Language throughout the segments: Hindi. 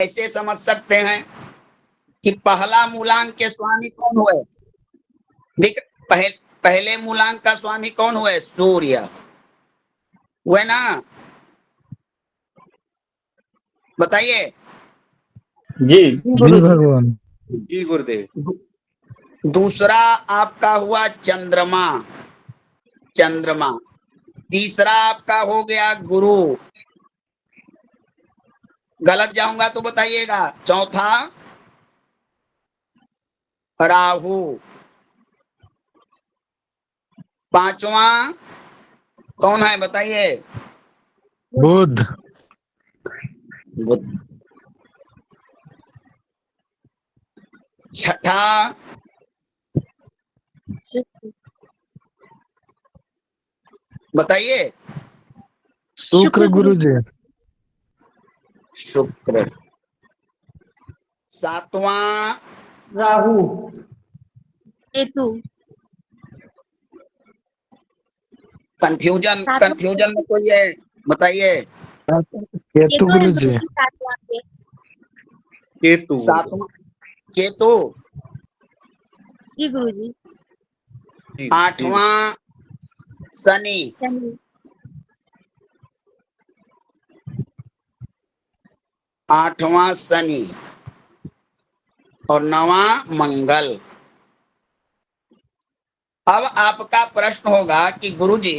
ऐसे समझ सकते हैं कि पहला मूलांक के स्वामी कौन हुए? देख, पहले मूलांक का स्वामी कौन हुए? सूर्य हुए ना? बताइए। जी जी भगवान। जी गुरुदेव। दूसरा आपका हुआ चंद्रमा, चंद्रमा। तीसरा आपका हो गया गुरु। गलत जाऊंगा तो बताइएगा। चौथा राहु। पांचवा कौन है बताइए? बुध। बुध। छठा बताइए। शुक्र गुरुजी। शुक्र। सातवां राहु। केतु। कंफ्यूजन में कोई है? बताइए। केतु गुरुजी। केतु। सातवां केतु। जी गुरुजी। जी आठवां शनि। शनि। आठवां शनि और नवां मंगल। अब आपका प्रश्न होगा कि गुरुजी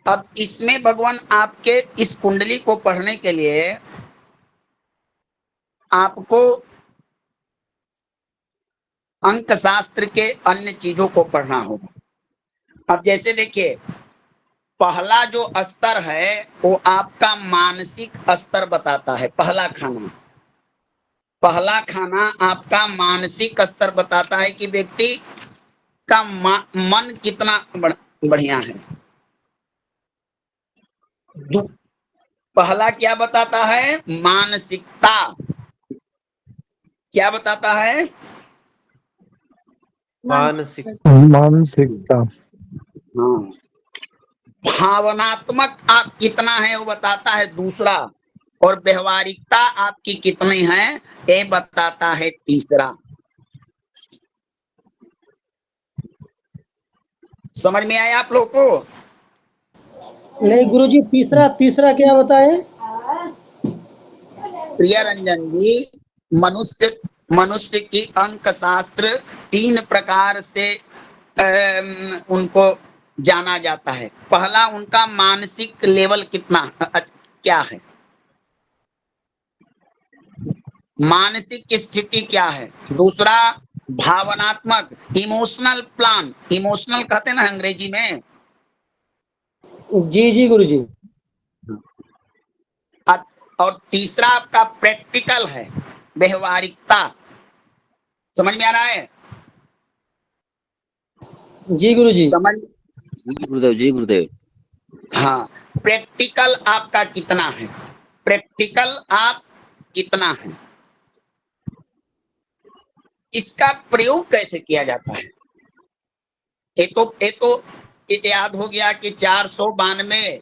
अब इसमें भगवान आपके इस कुंडली को पढ़ने के लिए आपको अंक शास्त्र के अन्य चीजों को पढ़ना होगा। अब जैसे देखिए, पहला जो स्तर है वो आपका मानसिक स्तर बताता है। पहला खाना आपका मानसिक स्तर बताता है कि व्यक्ति का मन कितना बढ़िया है। पहला क्या बताता है? मानसिकता। क्या बताता है? मानसिकता। हाँ। भावनात्मक आप कितना है वो बताता है दूसरा, और व्यवहारिकता आपकी कितनी है ये बताता है तीसरा। समझ में आया आप लोग को? नहीं गुरुजी, तीसरा क्या बताए? प्रिय रंजन जी, मनुष्य की अंक शास्त्र 3 प्रकार से उनको जाना जाता है। पहला उनका मानसिक लेवल कितना क्या है, मानसिक स्थिति क्या है। दूसरा भावनात्मक, इमोशनल प्लान, इमोशनल कहते हैं ना अंग्रेजी में। जी जी गुरुजी। और तीसरा आपका प्रैक्टिकल है, व्यवहारिकता। समझ में आ रहा है? जी गुरुजी। समझ। जी गुरुदेव। जी गुरुदेव। हाँ, प्रैक्टिकल आपका कितना है, प्रैक्टिकल आप कितना है, इसका प्रयोग कैसे किया जाता है। ये याद हो गया कि 492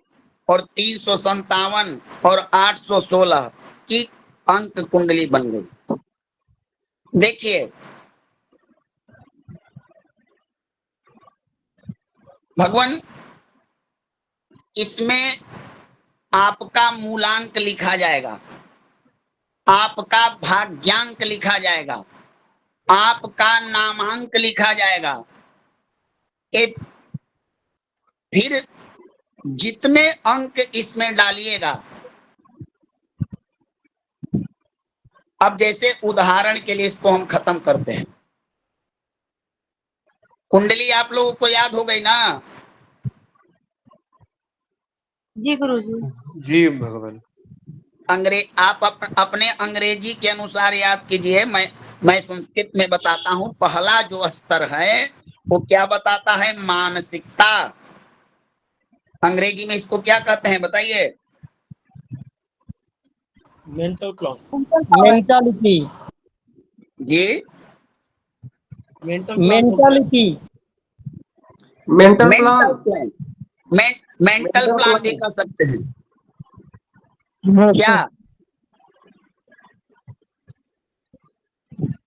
और 357 और 816 की अंक कुंडली बन गई। देखिए, भगवान इसमें आपका मूलांक लिखा जाएगा, आपका भाग्यांक लिखा जाएगा, आपका नामांक लिखा जाएगा। फिर जितने अंक इसमें डालिएगा, अब जैसे उदाहरण के लिए इसको हम खत्म करते हैं। कुंडली आप लोगों को याद हो गई ना? जी गुरुजी। जी भगवान। आप अपने अंग्रेजी के अनुसार याद कीजिए। मैं संस्कृत में बताता हूं। पहला जो स्तर है वो क्या बताता है? मानसिकता। अंग्रेजी में इसको क्या कहते हैं बताइए? मेंटालिटी। जी, mentality. Mental plan. Mental plan भी कह सकते हैं। क्या?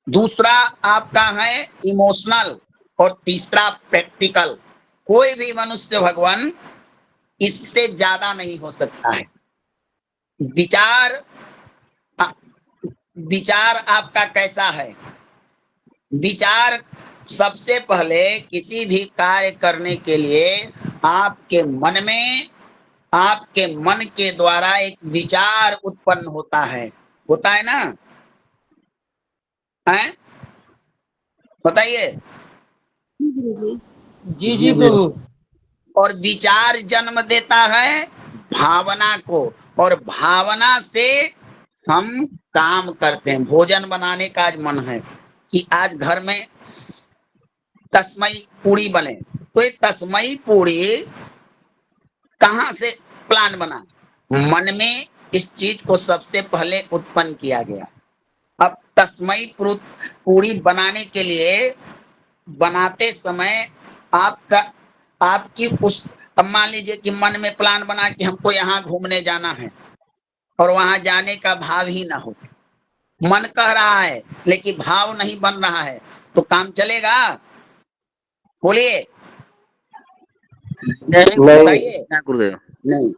दूसरा आपका है इमोशनल और तीसरा प्रैक्टिकल। कोई भी मनुष्य भगवान इससे ज्यादा नहीं हो सकता है। विचार विचार आपका कैसा है? विचार सबसे पहले किसी भी कार्य करने के लिए आपके मन के द्वारा एक विचार उत्पन्न होता है ना? हैं? बताइए। जी गुरुजी। जी जी प्रभु। और विचार जन्म देता है भावना को, और भावना से हम काम करते हैं। भोजन बनाने का आज मन है कि आज घर में तस्मई पूड़ी बने, तो ये तस्मई पूड़ी कहां से प्लान बना? मन में इस चीज को सबसे पहले उत्पन्न किया गया। अब तस्मई पूड़ी बनाने के लिए बनाते समय आपकी उस, अब मान लीजिए कि मन में प्लान बना कि हमको यहाँ घूमने जाना है और वहां जाने का भाव ही ना हो। मन कह रहा है लेकिन भाव नहीं बन रहा है, तो काम चलेगा? बोलिए, बताइए। क्या गुरुदेव? नहीं।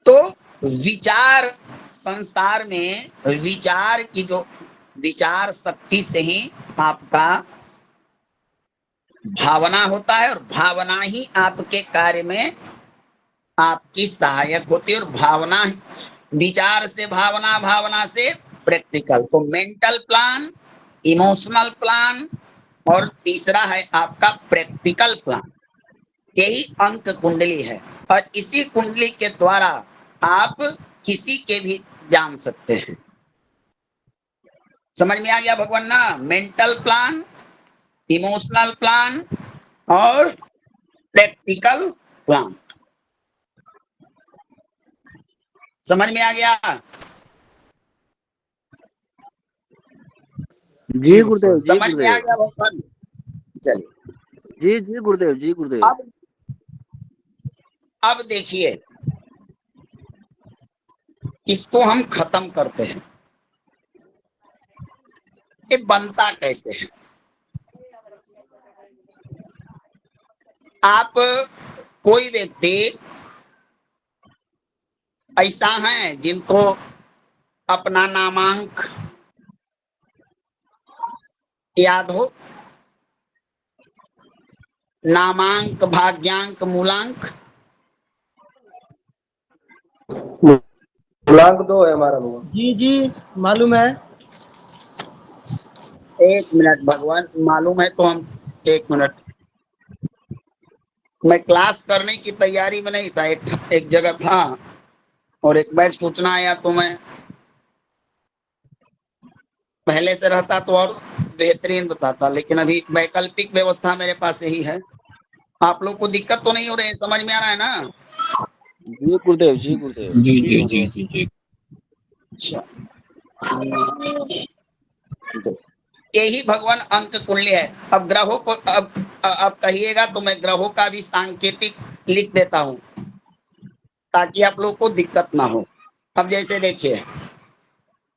तो विचार, संसार में विचार की जो विचार शक्ति से ही आपका भावना होता है, और भावना ही आपके कार्य में आपकी सहायक होती है। और भावना, विचार से भावना, भावना से प्रैक्टिकल। तो मेंटल प्लान, इमोशनल प्लान और तीसरा है आपका प्रैक्टिकल प्लान। यही अंक कुंडली है, और इसी कुंडली के द्वारा आप किसी के भी जान सकते हैं। समझ में आ गया भगवान ना? मेंटल प्लान, इमोशनल प्लान और प्रैक्टिकल प्लान। समझ में आ गया? जी गुरुदेव, जी समझ में आ गुरुदेव, गया भगवान? चलिए, जी जी गुरुदेव, जी गुरुदेव। अब देखिए, इसको हम खत्म करते हैं। ये बनता कैसे है? आप कोई व्यक्ति ऐसा है जिनको अपना नामांक याद हो? नामांक, भाग्यांक, मूलांक। मूलांक 2 है हमारा भगवान। जी जी मालूम है। एक मिनट भगवान, मालूम है तो हम, एक मिनट, मैं क्लास करने की तैयारी में नहीं था, एक जगह था और एक बैग सूचना आया, तो मैं पहले से रहता तो और बेहतरीन बताता, लेकिन अभी वैकल्पिक व्यवस्था मेरे पास यही है। आप लोग को दिक्कत तो नहीं हो रही है? समझ में आ रहा है ना? जी गुरुदेव, जी गुरुदेव। जी जी जी जी जी। अच्छा, तो यही भगवान अंक कुंडली है। अब ग्रहों को, अब कहिएगा तो मैं ग्रहों का भी सांकेतिक लिख देता हूं ताकि आप लोग को दिक्कत ना हो। अब जैसे देखिए,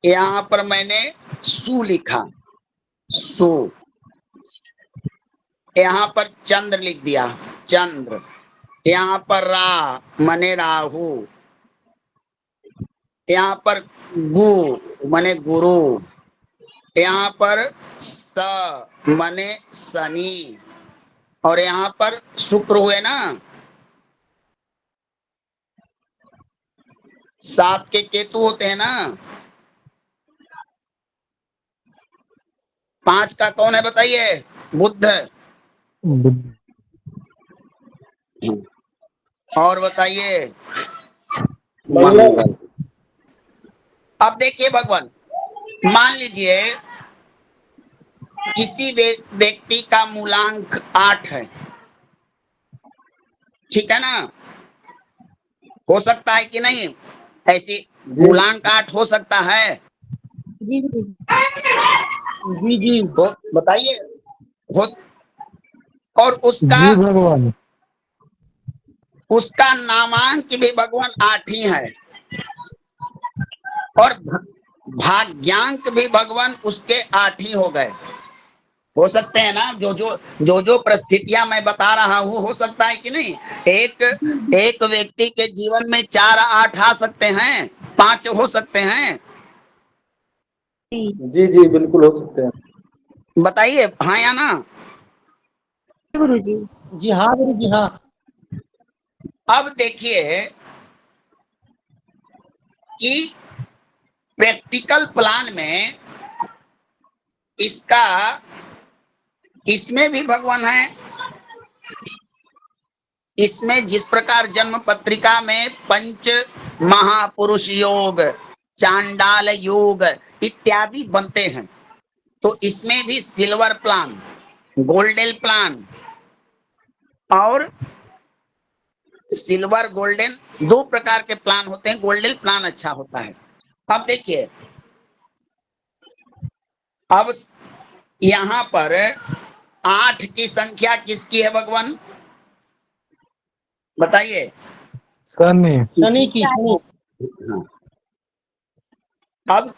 यहाँ पर मैंने सु लिखा, सु। यहाँ पर चंद्र लिख दिया, चंद्र। यहाँ पर रा मने राहु। यहाँ पर गु मने गुरु। यहाँ पर स मने शनि, और यहाँ पर शुक्र हुए ना। 7 के केतु होते हैं ना। 5 का कौन है बताइए? बुध। और बताइए? मंगल। अब देखिए भगवान, मान लीजिए किसी व्यक्ति का मूलांक 8 है, ठीक है ना? हो सकता है कि नहीं? ऐसी मूलांक 8 हो सकता है? जी गुरुजी। जी जी बताइए। हो, और उसका जी भगवान। उसका नामांक भी भगवान 8 ही है, और भाग्यांक भी भगवान उसके 8 ही हो गए। हो सकते हैं ना, जो परिस्थितियां मैं बता रहा हूं, हो सकता है कि नहीं? एक एक व्यक्ति के जीवन में 4 8 आ सकते हैं, 5 हो सकते हैं। जी जी बिल्कुल हो सकते हैं। बताइए हाँ या ना। गुरु जी। जी हाँ गुरु जी हाँ। अब देखिए कि प्रैक्टिकल प्लान में इसका, इसमें भी भगवान है। इसमें जिस प्रकार जन्म पत्रिका में पंच महापुरुष योग, चांडाल योग इत्यादि बनते हैं, तो इसमें भी सिल्वर प्लान, गोल्डन प्लान और सिल्वर गोल्डन 2 प्रकार के प्लान होते हैं। गोल्डन प्लान अच्छा होता है। अब देखिए, अब यहां पर 8 की संख्या किसकी है भगवान? बताइए। शनि। शनि की, शनि। हाँ। अब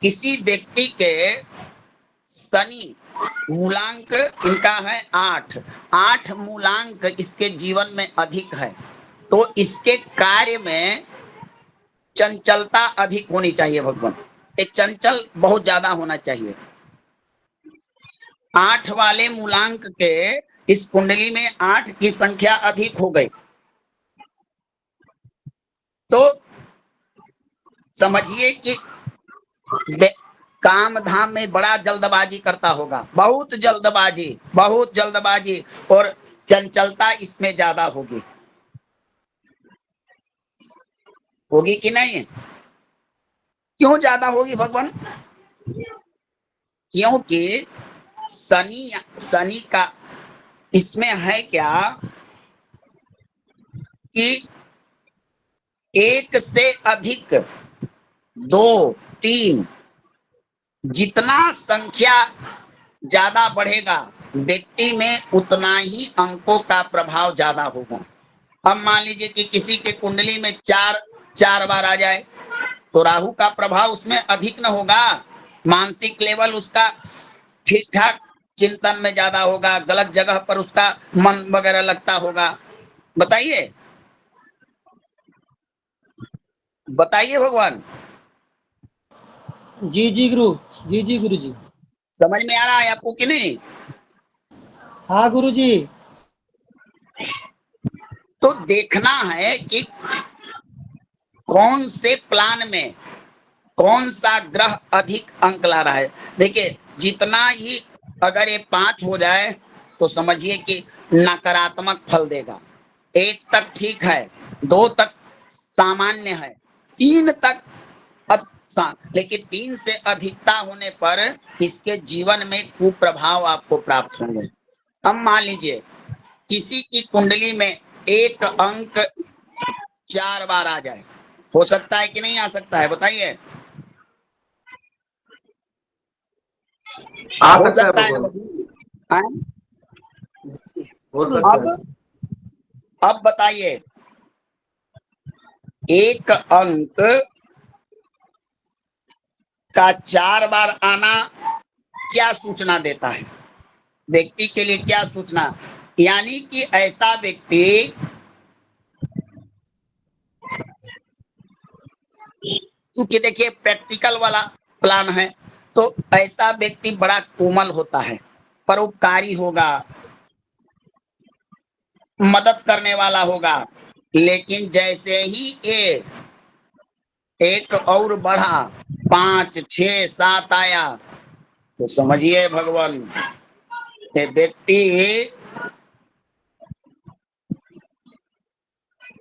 किसी व्यक्ति के शनि मूलांक इनका है 8, 8 मूलांक इसके जीवन में अधिक है, तो इसके कार्य में चंचलता अधिक होनी चाहिए भगवान। एक चंचल बहुत ज्यादा होना चाहिए। 8 वाले मूलांक के इस कुंडली में 8 की संख्या अधिक हो गई, तो समझिए कि काम धाम में बड़ा जल्दबाजी करता होगा, बहुत जल्दबाजी, और चंचलता इसमें ज्यादा होगी कि नहीं? क्यों ज्यादा होगी भगवान? क्योंकि शनि का इसमें है क्या कि 1 से अधिक 2 3 जितना संख्या ज्यादा बढ़ेगा व्यक्ति में, उतना ही अंकों का प्रभाव ज्यादा होगा। अब मान लीजिए कि किसी के कुंडली में 4 बार आ जाए, तो राहु का प्रभाव उसमें अधिक न होगा, मानसिक लेवल उसका ठीक ठाक चिंतन में ज्यादा होगा, गलत जगह पर उसका मन वगैरह लगता होगा। बताइए भगवान। जी जी गुरु, जी जी गुरु जी। समझ में आ रहा है आपको कि नहीं? हाँ गुरु जी। तो देखना है कि कौन से प्लान में कौन सा ग्रह अधिक अंक ला रहा है। देखिए, जितना ही अगर ये 5 हो जाए तो समझिए कि नकारात्मक फल देगा। 1 तक ठीक है, 2 तक सामान्य है, 3 तक अच्छा, लेकिन 3 से अधिकता होने पर इसके जीवन में कुप्रभाव आपको प्राप्त होंगे। अब मान लीजिए किसी की कुंडली में एक अंक 4 बार आ जाए, हो सकता है कि नहीं आ सकता है? बताइए। हो सकता है ना? हाँ? हो सकता है। अब बताइए, एक अंक का 4 बार आना क्या सूचना देता है व्यक्ति के लिए? क्या सूचना? यानी कि ऐसा व्यक्ति, क्योंकि देखिए प्रैक्टिकल वाला प्लान है, तो ऐसा व्यक्ति बड़ा कोमल होता है, परोपकारी होगा, मदद करने वाला होगा। लेकिन जैसे ही ये एक और बढ़ा, 5 6 7 आया, तो समझिए भगवान, ये व्यक्ति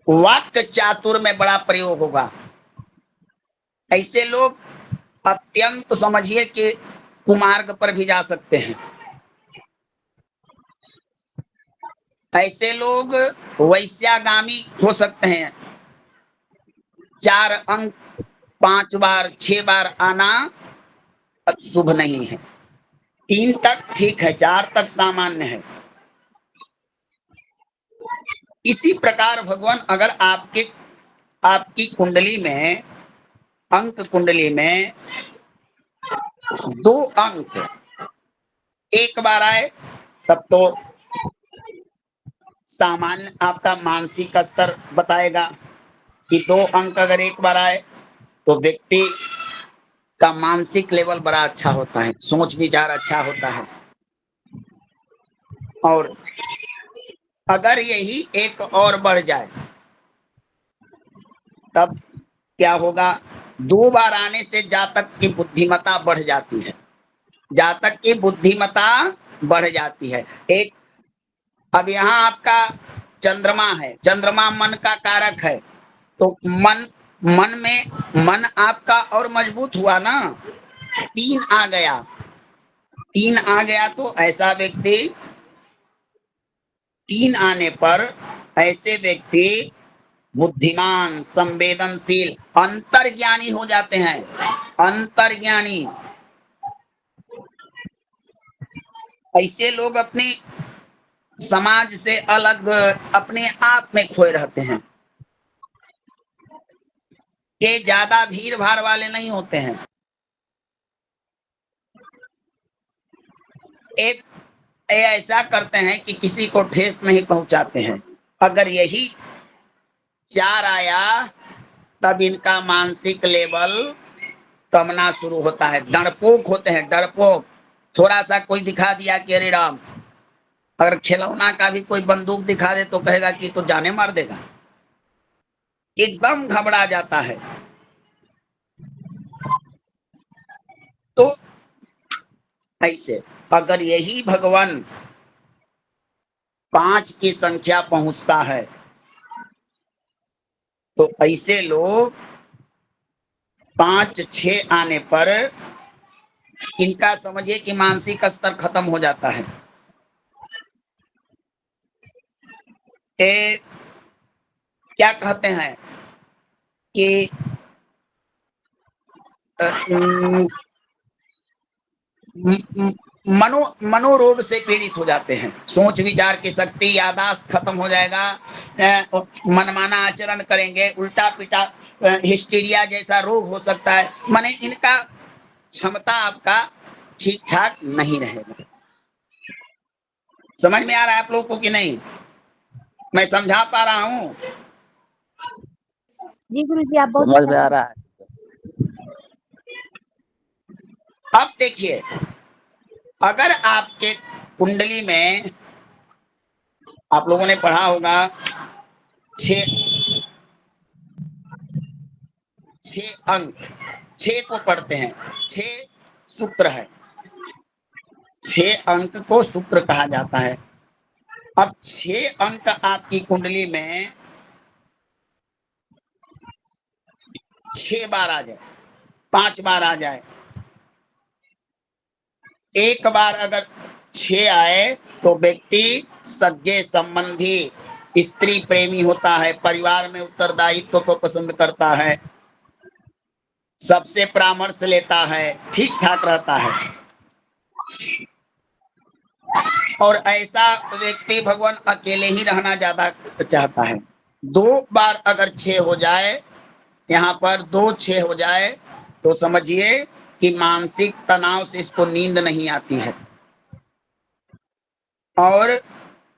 वाक्य चातुर में बड़ा प्रयोग होगा। ऐसे लोग अत्यंत समझिए कि कुमार्ग पर भी जा सकते हैं। ऐसे लोग वैश्यागामी हो सकते हैं। 4 अंक 5 बार 6 बार आना शुभ नहीं है। 3 तक ठीक है, 4 तक सामान्य है। इसी प्रकार भगवान अगर आपकी कुंडली में, अंक कुंडली में 2 अंक एक बार आए तब तो सामान्य आपका मानसिक स्तर बताएगा कि 2 अंक अगर एक बार आए तो व्यक्ति का मानसिक लेवल बड़ा अच्छा होता है, सोच विचार अच्छा होता है। और अगर यही एक और बढ़ जाए तब क्या होगा? 2 बार आने से जातक की बुद्धिमत्ता बढ़ जाती है, जातक की बुद्धिमत्ता बढ़ जाती है। एक अब यहाँ आपका चंद्रमा है, चंद्रमा मन का कारक है, तो मन आपका और मजबूत हुआ ना। 3 आ गया, 3 आ गया तो ऐसा व्यक्ति, 3 आने पर ऐसे व्यक्ति बुद्धिमान, संवेदनशील, अंतर्ज्ञानी हो जाते हैं। अंतर्ज्ञानी, ऐसे लोग अपने समाज से अलग अपने आप में खोए रहते हैं। ये ज्यादा भीड़ भाड़ वाले नहीं होते हैं। ये ऐसा करते हैं कि किसी को ठेस नहीं पहुंचाते हैं। अगर यही 4 आया तब इनका मानसिक लेवल कमना शुरू होता है। डरपोक होते हैं, डरपोक। थोड़ा सा कोई दिखा दिया कि अरे राम, अगर खिलौना का भी कोई बंदूक दिखा दे तो कहेगा कि तो जाने मार देगा, एकदम घबरा जाता है। तो ऐसे अगर यही भगवान 5 की संख्या पहुंचता है तो ऐसे लोग 5, 6 आने पर इनका समझिए कि मानसिक स्तर खत्म हो जाता है। क्या कहते हैं कि मनोरोग से पीड़ित हो जाते हैं। सोच विचार की शक्ति, याददाश्त खत्म हो जाएगा, मनमाना आचरण करेंगे, उल्टा पिटा हिस्टीरिया जैसा रोग हो सकता है। माने इनका क्षमता आपका ठीक ठाक नहीं रहेगा। समझ में आ रहा है आप लोगों को कि नहीं? मैं समझा पा रहा हूं? जी गुरुजी, आप बहुत समझ अच्छा में आ रहा है। अब देखिए, अगर आपके कुंडली में आप लोगों ने पढ़ा होगा 6 अंक, 6 को पढ़ते हैं, 6 शुक्र है, 6 अंक को शुक्र कहा जाता है। अब 6 अंक आपकी कुंडली में 6 बार आ जाए, 5 बार आ जाए, एक बार अगर 6 आए तो व्यक्ति सगे संबंधी, स्त्री प्रेमी होता है, परिवार में उत्तरदायित्व को पसंद करता है, सबसे परामर्श लेता है, ठीक ठाक रहता है। और ऐसा व्यक्ति भगवान अकेले ही रहना ज्यादा चाहता है। 2 बार अगर 6 हो जाए, यहाँ पर 2, 6 हो जाए तो समझिए कि मानसिक तनाव से इसको नींद नहीं आती है। और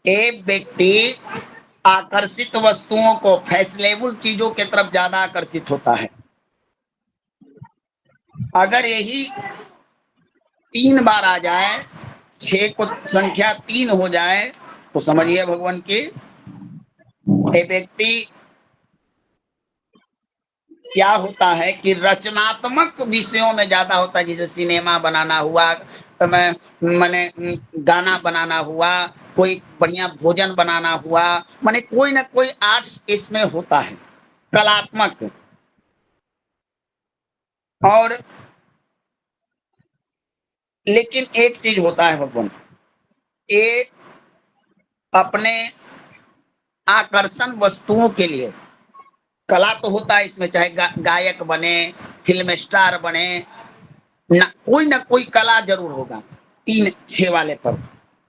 एक व्यक्ति आकर्षित वस्तुओं को, फैशनेबल चीजों की तरफ ज्यादा आकर्षित होता है। अगर यही 3 बार आ जाए, 6 को संख्या 3 हो जाए तो समझिए भगवान की ये व्यक्ति क्या होता है कि रचनात्मक विषयों में ज्यादा होता है। जैसे सिनेमा बनाना हुआ, मैंने गाना बनाना हुआ, कोई बढ़िया भोजन बनाना हुआ, माने कोई ना कोई आर्ट्स इसमें होता है, कलात्मक। और लेकिन एक चीज होता है भगवान, ये अपने आकर्षण वस्तुओं के लिए कला तो होता है इसमें, चाहे गायक बने, फिल्म स्टार बने, ना कोई कला जरूर होगा 3, 6 वाले पर,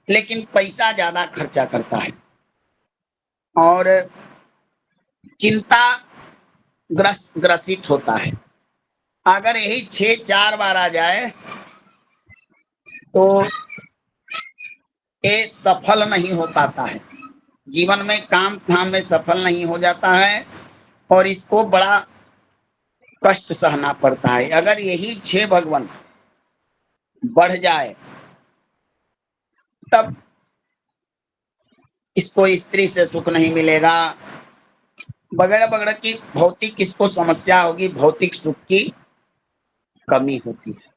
लेकिन पैसा ज्यादा खर्चा करता है। और चिंता ग्रसित होता है। अगर यही 6 4 बार आ जाए तो ये सफल नहीं हो पाता है, जीवन में काम धाम में सफल नहीं हो जाता है और इसको बड़ा कष्ट सहना पड़ता है। अगर यही 6 भगवान बढ़ जाए तब इसको स्त्री से सुख नहीं मिलेगा, वगैरह वगैरह की भौतिक इसको समस्या होगी, भौतिक सुख की कमी होती है।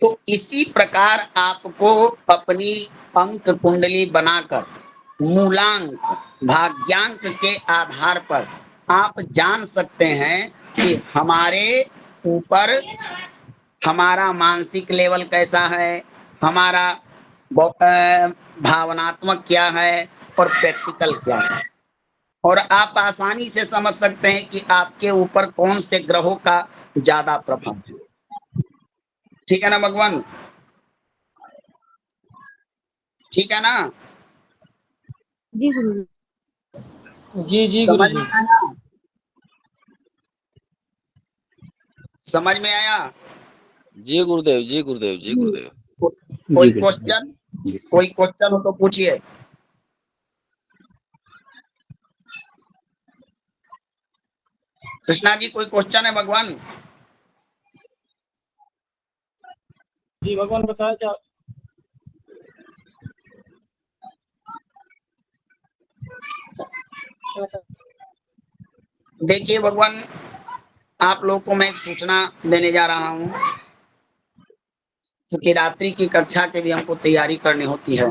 तो इसी प्रकार आपको अपनी अंक कुंडली बनाकर मूलांक भाग्यांक के आधार पर आप जान सकते हैं कि हमारे ऊपर हमारा मानसिक लेवल कैसा है, हमारा भावनात्मक क्या है और प्रैक्टिकल क्या है, और आप आसानी से समझ सकते हैं कि आपके ऊपर कौन से ग्रहों का ज्यादा प्रभाव है। ठीक है ना भगवान? ठीक है ना? जी गुरुजी। जी जी समझ गुरुजी। में आया? समझ में आया? जी गुरुदेव, जी गुरुदेव, जी गुरुदेव। कोई क्वेश्चन, कोई क्वेश्चन हो तो पूछिए। कृष्णा जी कोई क्वेश्चन है भगवान? जी भगवान बताया क्या? देखिए भगवान, आप लोगों को मैं एक सूचना देने जा रहा हूँ, क्योंकि रात्रि की कक्षा के भी हमको तैयारी करनी होती है।